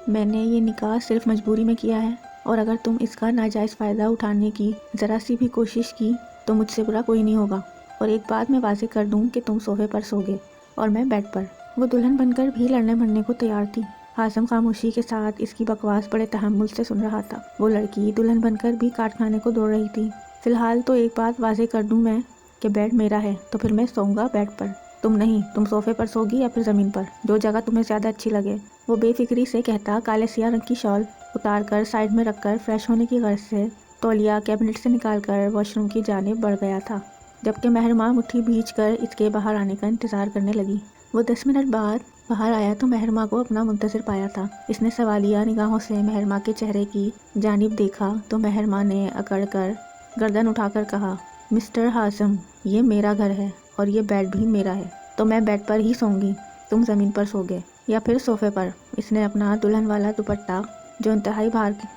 میں نے یہ نکاح صرف مجبوری میں کیا ہے، اور اگر تم اس کا ناجائز فائدہ اٹھانے کی ذرا سی بھی کوشش کی تو مجھ سے برا کوئی نہیں ہوگا۔ اور ایک بات میں واضح کر دوں کہ تم صوفے پر سوگے اور میں بیڈ پر۔ وہ دلہن بن کر بھی لڑنے مرنے کو تیار تھی۔ حازم خاموشی کے ساتھ اس کی بکواس بڑے تحمل سے سن رہا تھا۔ وہ لڑکی دلہن بن کر بھی کاٹ کھانے کو دوڑ رہی تھی۔ فی الحال تو ایک بات واضح کر دوں میں کہ بیڈ میرا ہے تو پھر میں سوؤں گا بیڈ پر، تم نہیں۔ تم صوفے پر سوگی یا پھر زمین پر، جو جگہ تمہیں زیادہ اچھی لگے۔ وہ بے فکری سے کہتا کالے سیاہ رنگ کی شال اتار کر سائیڈ میں رکھ کر فریش ہونے کی غرض سے تولیہ کیبنٹ سے نکال کر واش روم کی جانب بڑھ گیا تھا، جبکہ مہرماں مٹھی بھیج کر اس کے باہر آنے کا انتظار کرنے لگی۔ وہ 10 منٹ بعد باہر آیا تو مہرماں کو اپنا منتظر پایا تھا۔ اس نے سوالیہ نگاہوں سے مہرماں کے چہرے کی جانب دیکھا تو مہرماں نے اکڑ کر گردن اٹھا کر کہا، مسٹر حازم، یہ میرا گھر ہے اور یہ بیڈ بھی میرا ہے، تو میں بیڈ پر ہی سوؤں گی، تم زمین پر سوگے یا پھر صوفے پر۔ اس نے اپنا دلہن والا دوپٹہ جو انتہائی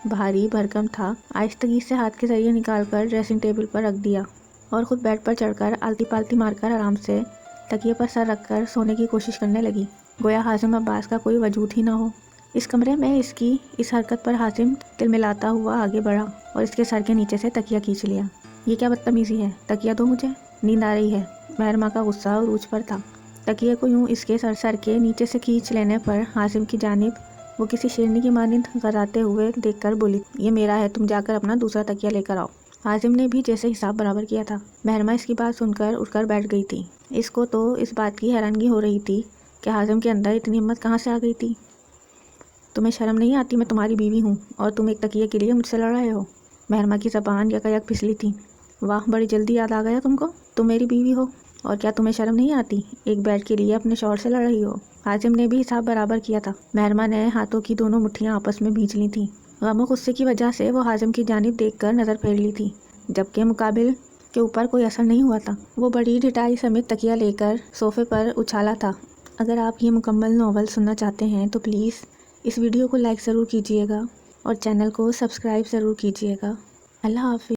بھاری بھرکم تھا آہستگی سے ہاتھ کے ذریعے نکال کر ڈریسنگ ٹیبل پر رکھ دیا اور خود بیڈ پر چڑھ کر آلتی پالتی مار کر آرام سے تکیے پر سر رکھ کر سونے کی کوشش کرنے لگی، گویا حازم عباس کا کوئی وجود ہی نہ ہو۔ اس کمرے میں اس کی اس حرکت پر حازم تلملاتا ہوا آگے بڑھا اور اس کے سر کے نیچے سے تکیہ کھینچ لیا۔ یہ کیا بدتمیزی ہے، تکیہ دو مجھے، نیند آ رہی ہے۔ مہرماں کا غصہ عروج پر تھا۔ تکیے کو یوں اس کے سر کے نیچے سے کھینچ لینے پر حازم کی جانب وہ کسی شیرنی کی مانند غراتے ہوئے دیکھ کر بولی، یہ میرا ہے، تم جا کر اپنا دوسرا تکیہ لے کر آؤ۔ حازم نے بھی جیسے حساب برابر کیا تھا۔ مہرماں اس کی بات سن کر اٹھ کر بیٹھ گئی تھی۔ اس کو تو اس بات کی حیرانگی ہو رہی تھی کہ حازم کے اندر اتنی ہمت کہاں سے آ گئی تھی۔ تمہیں شرم نہیں آتی؟ میں تمہاری بیوی ہوں اور تم ایک تکیے کے لیے مجھ سے لڑ رہے ہو؟ مہرماں کی زبان یکایک پھسلی تھی۔ واہ، بڑی جلدی یاد آ گیا تم کو، تم میری بیوی ہو، اور کیا تمہیں شرم نہیں آتی؟ ایک بیڈ کے لیے اپنے شوہر سے لڑ رہی ہو۔ حازم نے بھی حساب برابر کیا تھا۔ مہرماں نے ہاتھوں کی دونوں مٹھیاں آپس میں بھینچ لی تھیں۔ غم و غصے کی وجہ سے وہ حازم کی جانب دیکھ کر نظر پھیر لی تھی، جبکہ مقابل کے اوپر کوئی اثر نہیں ہوا تھا۔ وہ بڑی ڈٹائی سمیت تکیہ لے کر صوفے پر اچھالا تھا۔ اگر آپ یہ مکمل ناول سننا چاہتے ہیں تو پلیز اس ویڈیو کو لائک ضرور کیجیے گا اور چینل کو سبسکرائب ضرور کیجیے گا۔ اللہ حافظ۔